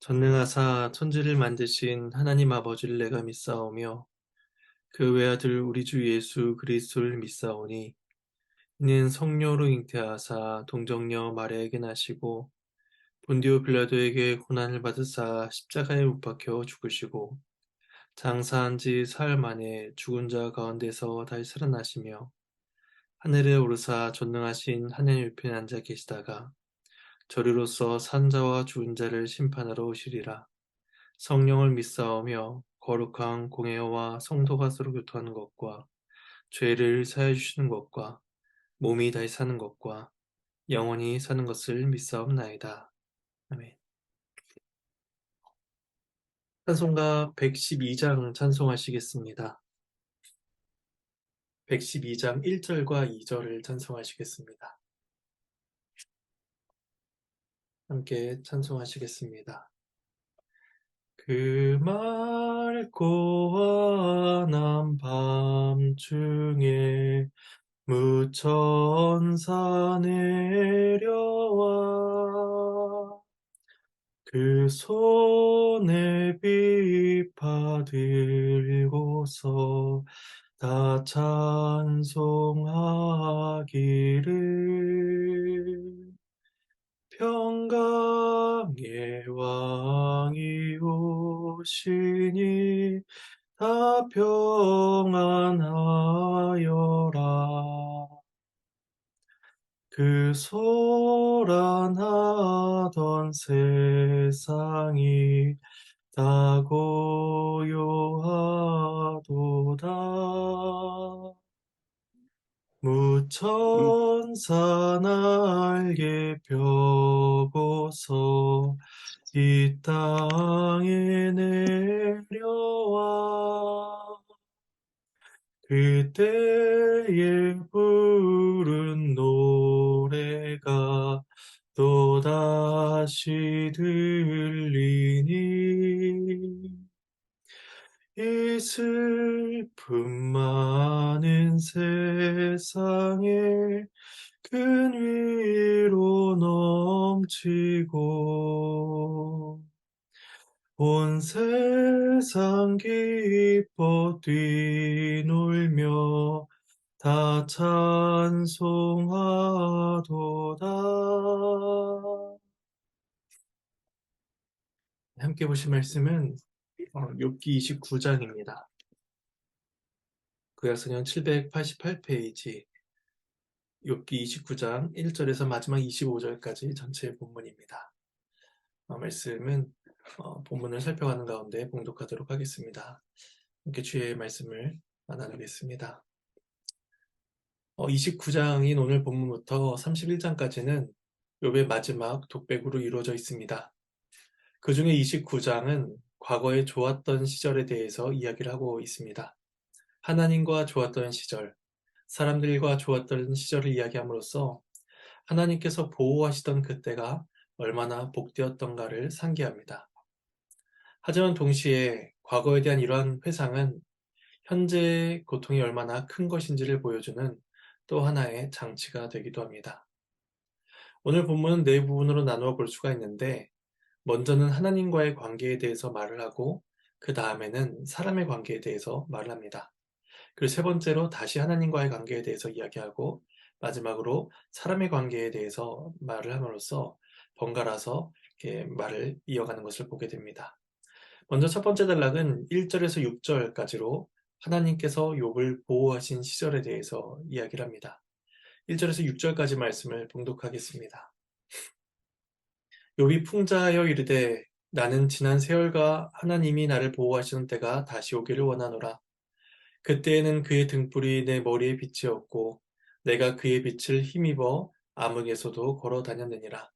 전능하사 천지를 만드신 하나님 아버지를 내가 믿사오며 그 외아들 우리 주 예수 그리스도를 믿사오니 이는 성령으로 잉태하사 동정녀 마리아에게 나시고 본디오 빌라도에게 고난을 받으사 십자가에 못 박혀 죽으시고 장사한 지 사흘 만에 죽은 자 가운데서 다시 살아나시며 하늘에 오르사 전능하신 하나님 우편에 앉아 계시다가 저리로서 산 자와 죽은 자를 심판하러 오시리라. 성령을 믿사오며 거룩한 공예와 성도가 서로 교통하는 것과 죄를 사해 주시는 것과 몸이 다시 사는 것과 영원히 사는 것을 믿사옵나이다. 아멘. 찬송가 112장 찬송하시겠습니다. 112장 1절과 2절을 찬송하시겠습니다. 함께 찬송하시겠습니다. 그 맑고 환한 밤중에 무천사 내려와 그 손에 비파 들고서 다 찬송하기를 평강의 왕이 오시니 다 평안하여라. 그 소란하던 세상이 다 고요하도다. 무천사 날개 펴고서 이 땅에 내려와 그때에 부른 노래가 또다시 들리니 이 슬픔 많은 세상에 큰 위로 넘치고 온 세상 기뻐 뛰놀며 다 찬송하도다. 함께 보실 말씀은 욥기 29장입니다. 구약성경 788페이지 욥기 29장 1절에서 마지막 25절까지 전체 본문입니다. 말씀은 본문을 살펴가는 가운데 봉독하도록 하겠습니다. 함께 주의 말씀을 나누겠습니다. 29장인 오늘 본문부터 31장까지는 욥의 마지막 독백으로 이루어져 있습니다. 그 중에 29장은 과거에 좋았던 시절에 대해서 이야기를 하고 있습니다. 하나님과 좋았던 시절, 사람들과 좋았던 시절을 이야기함으로써 하나님께서 보호하시던 그때가 얼마나 복되었던가를 상기합니다. 하지만 동시에 과거에 대한 이러한 회상은 현재의 고통이 얼마나 큰 것인지를 보여주는 또 하나의 장치가 되기도 합니다. 오늘 본문은 네 부분으로 나누어 볼 수가 있는데 먼저는 하나님과의 관계에 대해서 말을 하고 그 다음에는 사람의 관계에 대해서 말을 합니다. 그리고 세 번째로 다시 하나님과의 관계에 대해서 이야기하고 마지막으로 사람의 관계에 대해서 말을 함으로써 번갈아서 이렇게 말을 이어가는 것을 보게 됩니다. 먼저 첫 번째 단락은 1절에서 6절까지로 하나님께서 욥을 보호하신 시절에 대해서 이야기를 합니다. 1절에서 6절까지 말씀을 봉독하겠습니다. 욥이 풍자하여 이르되 나는 지난 세월과 하나님이 나를 보호하시는 때가 다시 오기를 원하노라. 그때에는 그의 등불이 내 머리에 빛이었고 내가 그의 빛을 힘입어 암흑에서도 걸어 다녔느니라.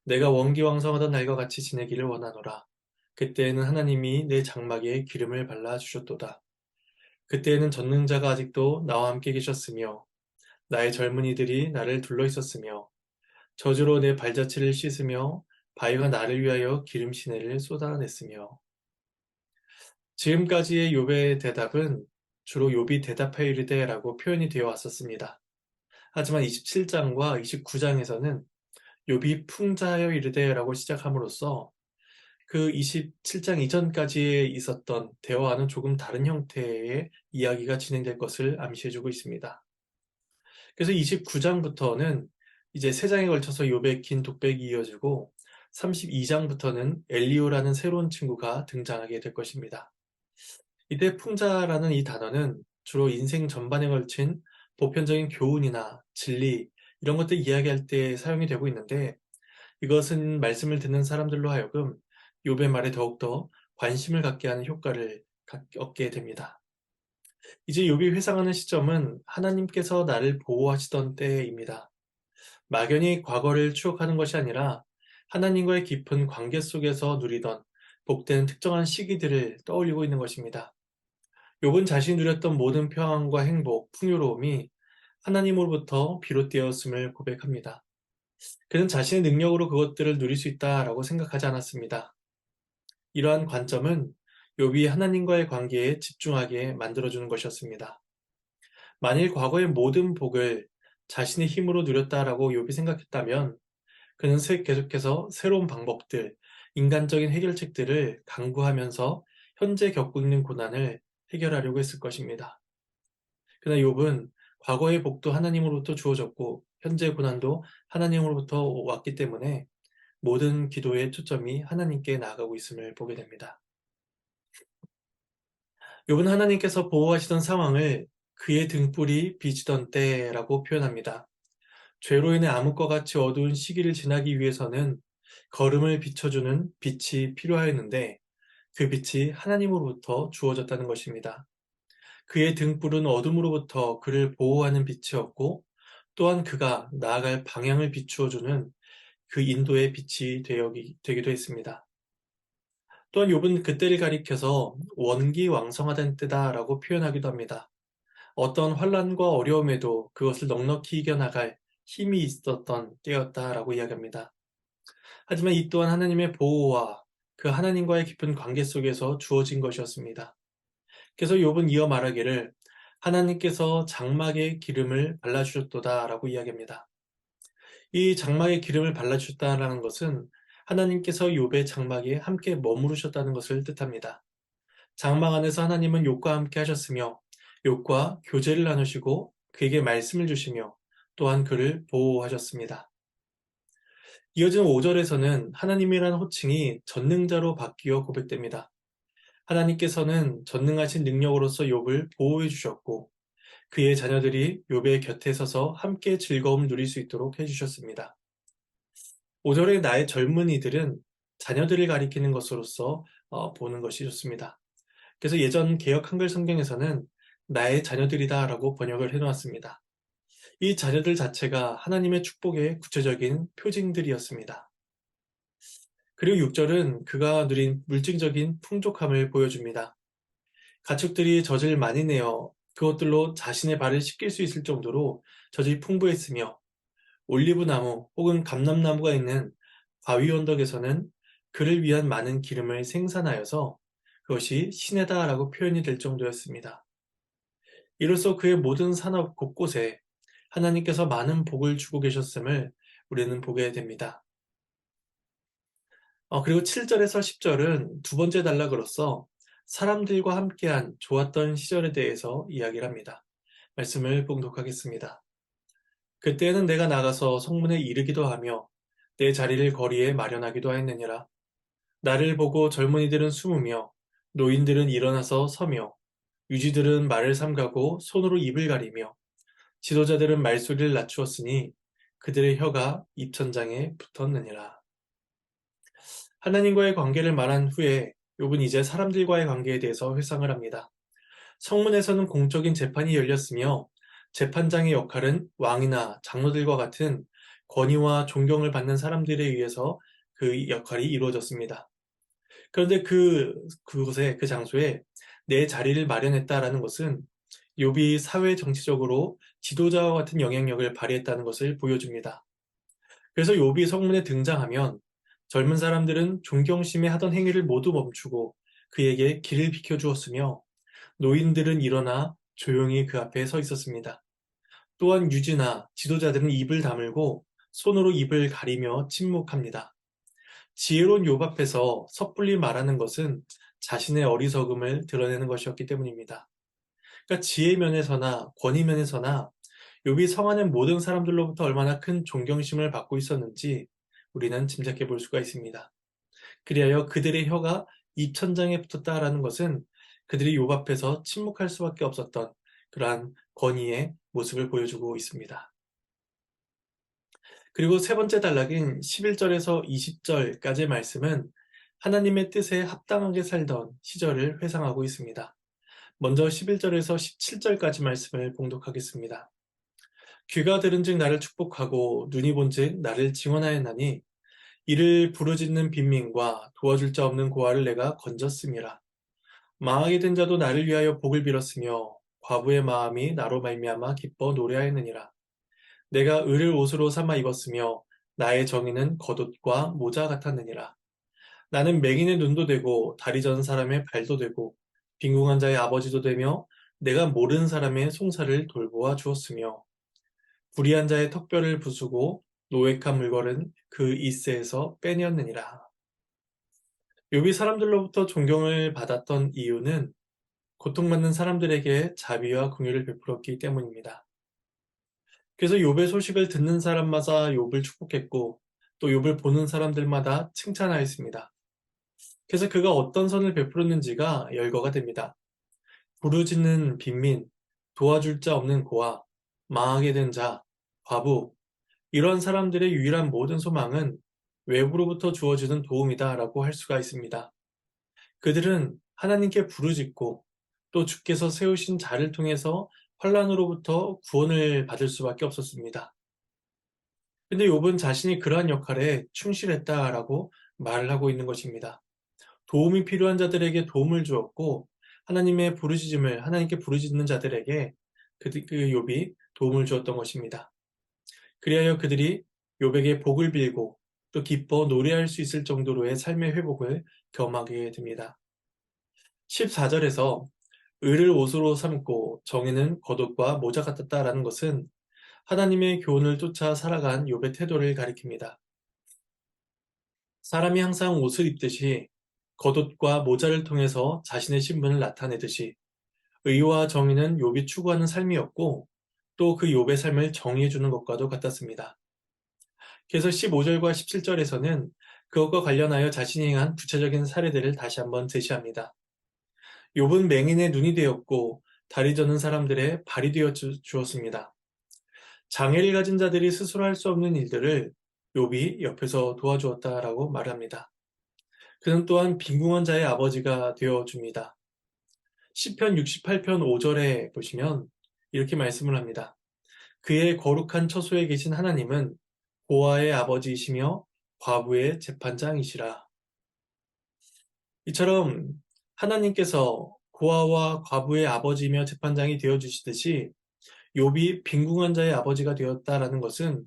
내가 원기왕성하던 날과 같이 지내기를 원하노라. 그때에는 하나님이 내 장막에 기름을 발라 주셨도다. 그때에는 전능자가 아직도 나와 함께 계셨으며 나의 젊은이들이 나를 둘러 있었으며 저주로 내 발자취를 씻으며 바위가 나를 위하여 기름 시내를 쏟아냈으며 지금까지의 욥의 대답은 주로 욥이 대답하여 이르되라고 표현이 되어 왔었습니다. 하지만 27장과 29장에서는 욥이 풍자하여 이르되라고 시작함으로써 그 27장 이전까지 있었던 대화와는 조금 다른 형태의 이야기가 진행될 것을 암시해주고 있습니다. 그래서 29장부터는 이제 3장에 걸쳐서 욥의 긴 독백이 이어지고 32장부터는 엘리오라는 새로운 친구가 등장하게 될 것입니다. 이때 풍자라는 이 단어는 주로 인생 전반에 걸친 보편적인 교훈이나 진리 이런 것들 이야기할 때 사용이 되고 있는데 이것은 말씀을 듣는 사람들로 하여금 욥의 말에 더욱더 관심을 갖게 하는 효과를 얻게 됩니다. 이제 욥이 회상하는 시점은 하나님께서 나를 보호하시던 때입니다. 막연히 과거를 추억하는 것이 아니라 하나님과의 깊은 관계 속에서 누리던 복된 특정한 시기들을 떠올리고 있는 것입니다. 욥은 자신이 누렸던 모든 평안과 행복, 풍요로움이 하나님으로부터 비롯되었음을 고백합니다. 그는 자신의 능력으로 그것들을 누릴 수 있다라고 생각하지 않았습니다. 이러한 관점은 욥이 하나님과의 관계에 집중하게 만들어주는 것이었습니다. 만일 과거의 모든 복을 자신의 힘으로 누렸다라고 욥이 생각했다면 그는 계속해서 새로운 방법들, 인간적인 해결책들을 강구하면서 현재 겪고 있는 고난을 해결하려고 했을 것입니다. 그러나 욥은 과거의 복도 하나님으로부터 주어졌고 현재의 고난도 하나님으로부터 왔기 때문에 모든 기도의 초점이 하나님께 나아가고 있음을 보게 됩니다. 욥은 하나님께서 보호하시던 상황을 그의 등불이 비치던 때라고 표현합니다. 죄로 인해 암흑과 같이 어두운 시기를 지나기 위해서는 걸음을 비춰주는 빛이 필요하였는데 그 빛이 하나님으로부터 주어졌다는 것입니다. 그의 등불은 어둠으로부터 그를 보호하는 빛이었고 또한 그가 나아갈 방향을 비추어주는 그 인도의 빛이 되기도 했습니다. 또한 욥은 그때를 가리켜서 원기왕성하다는 때다라고 표현하기도 합니다. 어떤 환란과 어려움에도 그것을 넉넉히 이겨나갈 힘이 있었던 때였다라고 이야기합니다. 하지만 이 또한 하나님의 보호와 그 하나님과의 깊은 관계 속에서 주어진 것이었습니다. 그래서 욥은 이어 말하기를 하나님께서 장막에 기름을 발라주셨도다라고 이야기합니다. 이 장막에 기름을 발라주셨다라는 것은 하나님께서 욥의 장막에 함께 머무르셨다는 것을 뜻합니다. 장막 안에서 하나님은 욥과 함께 하셨으며 욥과 교제를 나누시고 그에게 말씀을 주시며 또한 그를 보호하셨습니다. 이어지는 5절에서는 하나님이라는 호칭이 전능자로 바뀌어 고백됩니다. 하나님께서는 전능하신 능력으로서 욥을 보호해 주셨고 그의 자녀들이 욥의 곁에 서서 함께 즐거움을 누릴 수 있도록 해주셨습니다. 5절의 나의 젊은이들은 자녀들을 가리키는 것으로서 보는 것이 좋습니다. 그래서 예전 개역 한글 성경에서는 나의 자녀들이다 라고 번역을 해놓았습니다. 이 자녀들 자체가 하나님의 축복의 구체적인 표징들이었습니다. 그리고 6절은 그가 누린 물질적인 풍족함을 보여줍니다. 가축들이 젖을 많이 내어 그것들로 자신의 발을 씻길 수 있을 정도로 젖이 풍부했으며 올리브 나무 혹은 감람나무가 있는 바위 언덕에서는 그를 위한 많은 기름을 생산하여서 그것이 신에다라고 표현이 될 정도였습니다. 이로써 그의 모든 산업 곳곳에 하나님께서 많은 복을 주고 계셨음을 우리는 보게 됩니다. 그리고 7절에서 10절은 두 번째 단락으로서 사람들과 함께한 좋았던 시절에 대해서 이야기를 합니다. 말씀을 봉독하겠습니다. 그때에는 내가 나가서 성문에 이르기도 하며 내 자리를 거리에 마련하기도 하였느니라. 나를 보고 젊은이들은 숨으며 노인들은 일어나서 서며 유지들은 말을 삼가고 손으로 입을 가리며 지도자들은 말소리를 낮추었으니 그들의 혀가 입천장에 붙었느니라. 하나님과의 관계를 말한 후에 욥은 이제 사람들과의 관계에 대해서 회상을 합니다. 성문에서는 공적인 재판이 열렸으며 재판장의 역할은 왕이나 장로들과 같은 권위와 존경을 받는 사람들에 의해서 그 역할이 이루어졌습니다. 그런데 그곳에 그 장소에 내 자리를 마련했다라는 것은 욥이 사회 정치적으로 지도자와 같은 영향력을 발휘했다는 것을 보여줍니다. 그래서 욥이 성문에 등장하면 젊은 사람들은 존경심에 하던 행위를 모두 멈추고 그에게 길을 비켜주었으며 노인들은 일어나 조용히 그 앞에 서 있었습니다. 또한 유지나 지도자들은 입을 다물고 손으로 입을 가리며 침묵합니다. 지혜로운 욥 앞에서 섣불리 말하는 것은 자신의 어리석음을 드러내는 것이었기 때문입니다. 그러니까 지혜 면에서나 권위 면에서나 욥이 성하는 모든 사람들로부터 얼마나 큰 존경심을 받고 있었는지 우리는 짐작해 볼 수가 있습니다. 그리하여 그들의 혀가 입천장에 붙었다라는 것은 그들이 욥 앞에서 침묵할 수밖에 없었던 그러한 권위의 모습을 보여주고 있습니다. 그리고 세 번째 단락인 11절에서 20절까지의 말씀은 하나님의 뜻에 합당하게 살던 시절을 회상하고 있습니다. 먼저 11절에서 17절까지 말씀을 봉독하겠습니다. 귀가 들은즉 나를 축복하고 눈이 본즉 나를 증언하였나니 이를 부르짖는 빈민과 도와줄 자 없는 고아를 내가 건졌음이라. 망하게 된 자도 나를 위하여 복을 빌었으며 과부의 마음이 나로 말미암아 기뻐 노래하였느니라. 내가 을을 옷으로 삼아 입었으며 나의 정의는 겉옷과 모자 같았느니라. 나는 맹인의 눈도 되고 다리 전 사람의 발도 되고 빈궁한 자의 아버지도 되며 내가 모르는 사람의 송사를 돌보아 주었으며 불의한 자의 턱뼈를 부수고 노획한 물건은 그 이새에서 빼내었느니라. 욥이 사람들로부터 존경을 받았던 이유는 고통받는 사람들에게 자비와 긍휼을 베풀었기 때문입니다. 그래서 욥의 소식을 듣는 사람마다 욥을 축복했고 또 욥을 보는 사람들마다 칭찬하였습니다. 그래서 그가 어떤 선을 베풀었는지가 열거가 됩니다. 부르짖는 빈민, 도와줄 자 없는 고아, 망하게 된 자, 과부, 이런 사람들의 유일한 모든 소망은 외부로부터 주어지는 도움이다라고 할 수가 있습니다. 그들은 하나님께 부르짖고 또 주께서 세우신 자를 통해서 환난으로부터 구원을 받을 수밖에 없었습니다. 근데 욥은 자신이 그러한 역할에 충실했다라고 말을 하고 있는 것입니다. 도움이 필요한 자들에게 도움을 주었고 하나님께 부르짖는 자들에게 그 욥이 도움을 주었던 것입니다. 그리하여 그들이 욥에게 복을 빌고 또 기뻐 노래할 수 있을 정도로의 삶의 회복을 경험하게 됩니다. 14절에서 을을 옷으로 삼고 정의는 겉옷과 모자 같았다라는 것은 하나님의 교훈을 쫓아 살아간 욥의 태도를 가리킵니다. 사람이 항상 옷을 입듯이 겉옷과 모자를 통해서 자신의 신분을 나타내듯이 의와 정의는 욥이 추구하는 삶이었고 또 그 욥의 삶을 정의해 주는 것과도 같았습니다. 그래서 15절과 17절에서는 그것과 관련하여 자신이 행한 구체적인 사례들을 다시 한번 제시합니다. 욥은 맹인의 눈이 되었고 다리 저는 사람들의 발이 되어 주었습니다. 장애를 가진 자들이 스스로 할 수 없는 일들을 욥이 옆에서 도와주었다라고 말합니다. 그는 또한 빈궁한 자의 아버지가 되어 줍니다. 시편 68편 5절에 보시면 이렇게 말씀을 합니다. 그의 거룩한 처소에 계신 하나님은 고아의 아버지이시며 과부의 재판장이시라. 이처럼 하나님께서 고아와 과부의 아버지이며 재판장이 되어 주시듯이 욥이 빈궁한 자의 아버지가 되었다라는 것은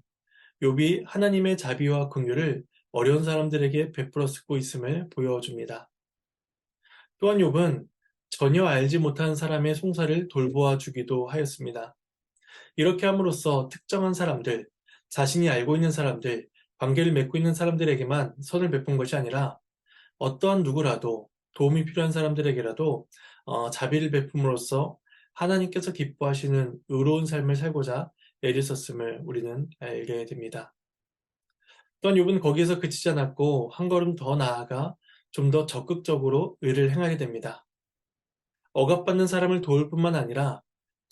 욥이 하나님의 자비와 긍휼을 어려운 사람들에게 베풀어 쓰고 있음을 보여줍니다. 또한 욥은 전혀 알지 못한 사람의 송사를 돌보아 주기도 하였습니다. 이렇게 함으로써 특정한 사람들, 자신이 알고 있는 사람들, 관계를 맺고 있는 사람들에게만 선을 베푼 것이 아니라 어떠한 누구라도 도움이 필요한 사람들에게라도 자비를 베품으로써 하나님께서 기뻐하시는 의로운 삶을 살고자 애를 썼음을 우리는 알게 됩니다. 또한 욥은 거기에서 그치지 않았고 한 걸음 더 나아가 좀 더 적극적으로 의를 행하게 됩니다. 억압받는 사람을 도울 뿐만 아니라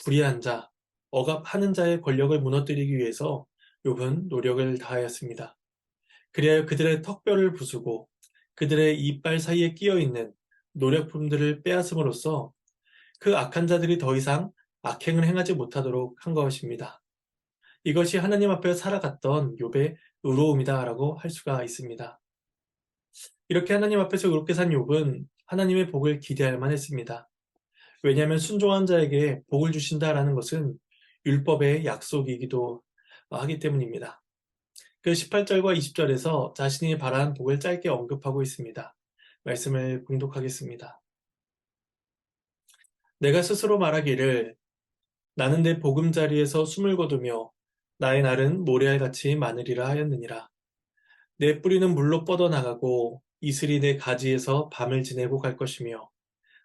불의한 자, 억압하는 자의 권력을 무너뜨리기 위해서 욥은 노력을 다하였습니다. 그리하여 그들의 턱뼈를 부수고 그들의 이빨 사이에 끼어 있는 노력품들을 빼앗음으로써 그 악한 자들이 더 이상 악행을 행하지 못하도록 한 것입니다. 이것이 하나님 앞에 살아갔던 욥의 의로움이다라고 할 수가 있습니다. 이렇게 하나님 앞에서 의롭게 산 욥은 하나님의 복을 기대할 만했습니다. 왜냐하면 순종한 자에게 복을 주신다라는 것은 율법의 약속이기도 하기 때문입니다. 그 18절과 20절에서 자신이 바라는 복을 짧게 언급하고 있습니다. 말씀을 봉독하겠습니다. 내가 스스로 말하기를 나는 내 보금자리에서 숨을 거두며 나의 날은 모래알같이 많으리라 하였느니라. 내 뿌리는 물로 뻗어나가고 이슬이 내 가지에서 밤을 지내고 갈 것이며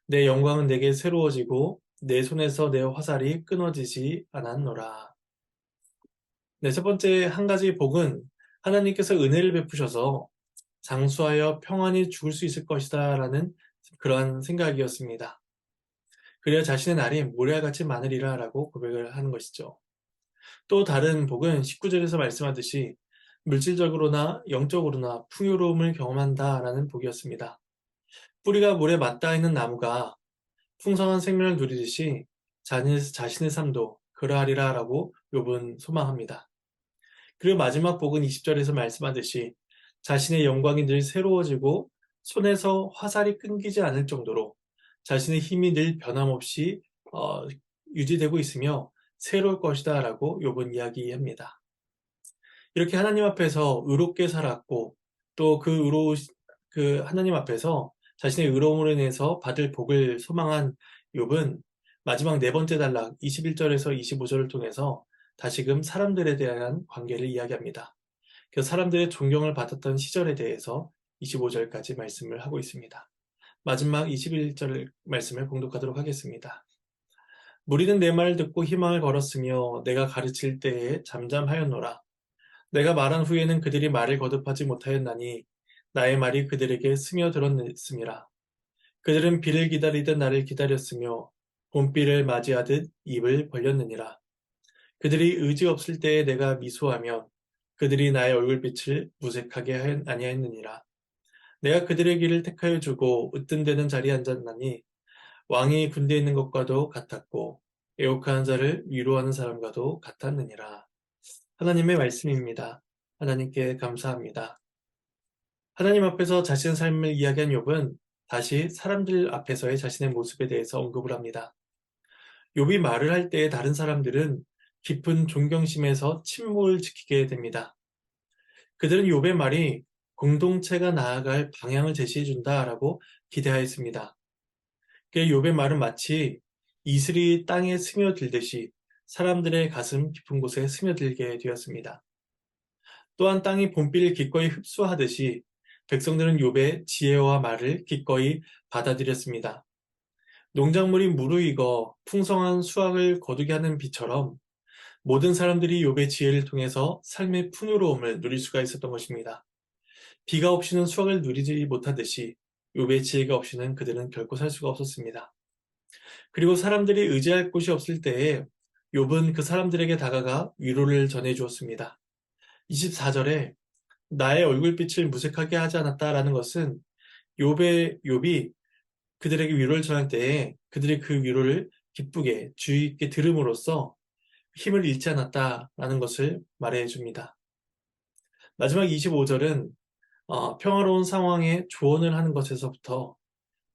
내 영광은 내게 새로워지고 내 손에서 내 화살이 끊어지지 않았노라. 네, 첫 번째 한 가지 복은 하나님께서 은혜를 베푸셔서 장수하여 평안히 죽을 수 있을 것이다 라는 그러한 생각이었습니다. 그래야 자신의 날이 모래같이 많으리라 라고 고백을 하는 것이죠. 또 다른 복은 19절에서 말씀하듯이 물질적으로나 영적으로나 풍요로움을 경험한다 라는 복이었습니다. 뿌리가 물에 맞닿아 있는 나무가 풍성한 생명을 누리듯이 자신의 삶도 그러하리라 라고 욥은 소망합니다. 그리고 마지막 복은 20절에서 말씀하듯이 자신의 영광이 늘 새로워지고 손에서 화살이 끊기지 않을 정도로 자신의 힘이 늘 변함없이 유지되고 있으며 새로울 것이다 라고 욥은 이야기합니다. 이렇게 하나님 앞에서 의롭게 살았고 또 그 하나님 앞에서 자신의 의로움으로 인해서 받을 복을 소망한 욥은 마지막 네 번째 단락 21절에서 25절을 통해서 다시금 사람들에 대한 관계를 이야기합니다. 그 사람들의 존경을 받았던 시절에 대해서 25절까지 말씀을 하고 있습니다. 마지막 21절 말씀을 봉독하도록 하겠습니다. 무리는 내 말을 듣고 희망을 걸었으며 내가 가르칠 때에 잠잠하였노라. 내가 말한 후에는 그들이 말을 거듭하지 못하였나니 나의 말이 그들에게 스며들었음이라. 그들은 비를 기다리듯 나를 기다렸으며 봄비를 맞이하듯 입을 벌렸느니라. 그들이 의지 없을 때에 내가 미소하면 그들이 나의 얼굴빛을 무색하게 아니하였느니라. 내가 그들의 길을 택하여 주고 으뜸 되는 자리에 앉았나니 왕이 군대에 있는 것과도 같았고 애곡하는 자를 위로하는 사람과도 같았느니라. 하나님의 말씀입니다. 하나님께 감사합니다. 하나님 앞에서 자신의 삶을 이야기한 욥은 다시 사람들 앞에서의 자신의 모습에 대해서 언급을 합니다. 욥이 말을 할 때 다른 사람들은 깊은 존경심에서 침묵을 지키게 됩니다. 그들은 욥의 말이 공동체가 나아갈 방향을 제시해준다라고 기대하였습니다. 욥의 말은 마치 이슬이 땅에 스며들듯이 사람들의 가슴 깊은 곳에 스며들게 되었습니다. 또한 땅이 봄비를 기꺼이 흡수하듯이 백성들은 욥의 지혜와 말을 기꺼이 받아들였습니다. 농작물이 무르익어 풍성한 수확을 거두게 하는 비처럼 모든 사람들이 욥의 지혜를 통해서 삶의 풍요로움을 누릴 수가 있었던 것입니다. 비가 없이는 수확을 누리지 못하듯이 욥의 지혜가 없이는 그들은 결코 살 수가 없었습니다. 그리고 사람들이 의지할 곳이 없을 때에 욥은 그 사람들에게 다가가 위로를 전해 주었습니다. 24절에 나의 얼굴빛을 무색하게 하지 않았다라는 것은 욥이 그들에게 위로를 전할 때에 그들이 그 위로를 기쁘게 주의 있게 들음으로써 힘을 잃지 않았다라는 것을 말해 줍니다. 마지막 25절은 평화로운 상황에 조언을 하는 것에서부터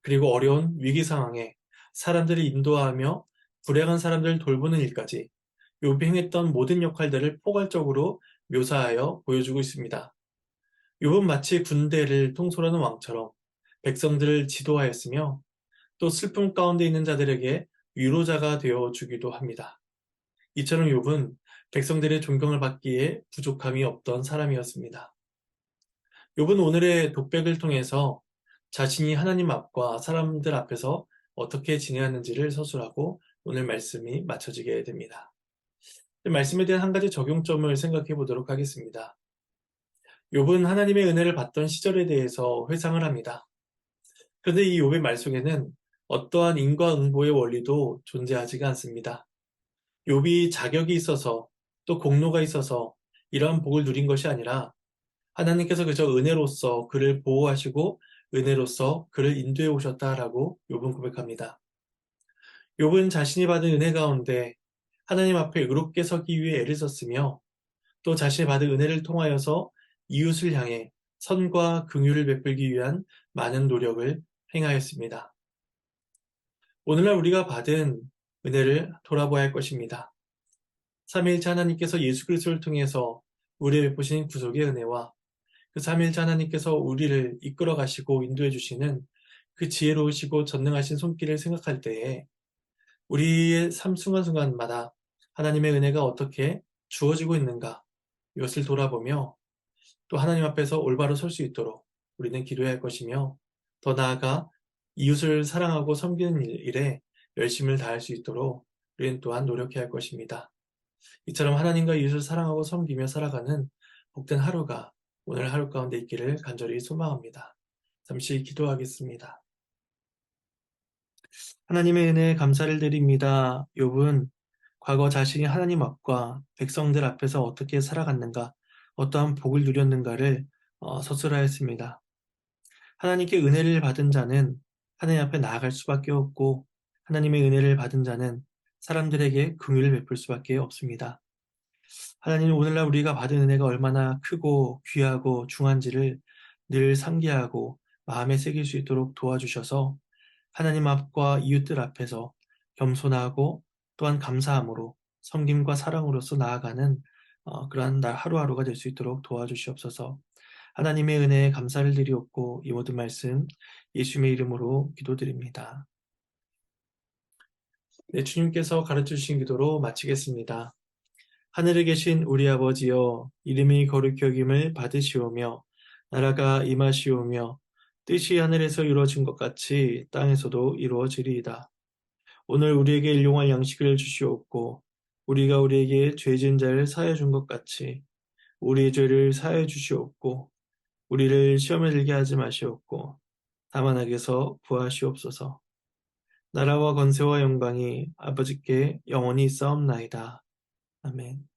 그리고 어려운 위기 상황에 사람들을 인도하며 불행한 사람들을 돌보는 일까지 욥이 행했던 모든 역할들을 포괄적으로 묘사하여 보여주고 있습니다. 욥은 마치 군대를 통솔하는 왕처럼 백성들을 지도하였으며 또 슬픔 가운데 있는 자들에게 위로자가 되어 주기도 합니다. 이처럼 욥은 백성들의 존경을 받기에 부족함이 없던 사람이었습니다. 욥은 오늘의 독백을 통해서 자신이 하나님 앞과 사람들 앞에서 어떻게 지내었는지를 서술하고 오늘 말씀이 마쳐지게 됩니다. 말씀에 대한 한 가지 적용점을 생각해 보도록 하겠습니다. 욥은 하나님의 은혜를 받던 시절에 대해서 회상을 합니다. 그런데 이 욥의 말 속에는 어떠한 인과응보의 원리도 존재하지가 않습니다. 욥이 자격이 있어서 또 공로가 있어서 이러한 복을 누린 것이 아니라 하나님께서 그저 은혜로서 그를 보호하시고 은혜로서 그를 인도해 오셨다라고 욥은 고백합니다. 욥은 자신이 받은 은혜 가운데 하나님 앞에 의롭게 서기 위해 애를 썼으며 또 자신이 받은 은혜를 통하여서 이웃을 향해 선과 긍휼을 베풀기 위한 많은 노력을 행하였습니다. 오늘날 우리가 받은 은혜를 돌아보아야 할 것입니다. 삼위일체 하나님께서 예수 그리스도를 통해서 우리에 베푸신 구속의 은혜와 그 삼위일체 하나님께서 우리를 이끌어 가시고 인도해 주시는 그 지혜로우시고 전능하신 손길을 생각할 때에 우리의 삶 순간순간마다 하나님의 은혜가 어떻게 주어지고 있는가 이것을 돌아보며 또 하나님 앞에서 올바로 설 수 있도록 우리는 기도해야 할 것이며, 더 나아가 이웃을 사랑하고 섬기는 일에 열심을 다할 수 있도록 우리는 또한 노력해야 할 것입니다. 이처럼 하나님과 이웃을 사랑하고 섬기며 살아가는 복된 하루가 오늘 하루 가운데 있기를 간절히 소망합니다. 잠시 기도하겠습니다. 하나님의 은혜에 감사를 드립니다. 욥은 과거 자신이 하나님 앞과 백성들 앞에서 어떻게 살아갔는가, 어떠한 복을 누렸는가를 서술하였습니다. 하나님께 은혜를 받은 자는 하나님 앞에 나아갈 수밖에 없고, 하나님의 은혜를 받은 자는 사람들에게 긍휼을 베풀 수밖에 없습니다. 하나님, 오늘날 우리가 받은 은혜가 얼마나 크고 귀하고 중한지를 늘 상기하고 마음에 새길 수 있도록 도와주셔서 하나님 앞과 이웃들 앞에서 겸손하고 또한 감사함으로 섬김과 사랑으로서 나아가는 그러한 날 하루하루가 될 수 있도록 도와주시옵소서. 하나님의 은혜에 감사를 드리옵고 이 모든 말씀 예수님의 이름으로 기도드립니다. 네, 주님께서 가르쳐주신 기도로 마치겠습니다. 하늘에 계신 우리 아버지여, 이름이 거룩히 여김을 받으시오며 나라가 임하시오며 뜻이 하늘에서 이루어진 것 같이 땅에서도 이루어지리이다. 오늘 우리에게 일용할 양식을 주시옵고 우리가 우리에게 죄 지은 자를 사하여 준 것 같이 우리의 죄를 사하여 주시옵고 우리를 시험에 들게 하지 마시옵고 다만 악에서 구하시옵소서. 나라와 권세와 영광이 아버지께 영원히 있사옵나이다. 아멘.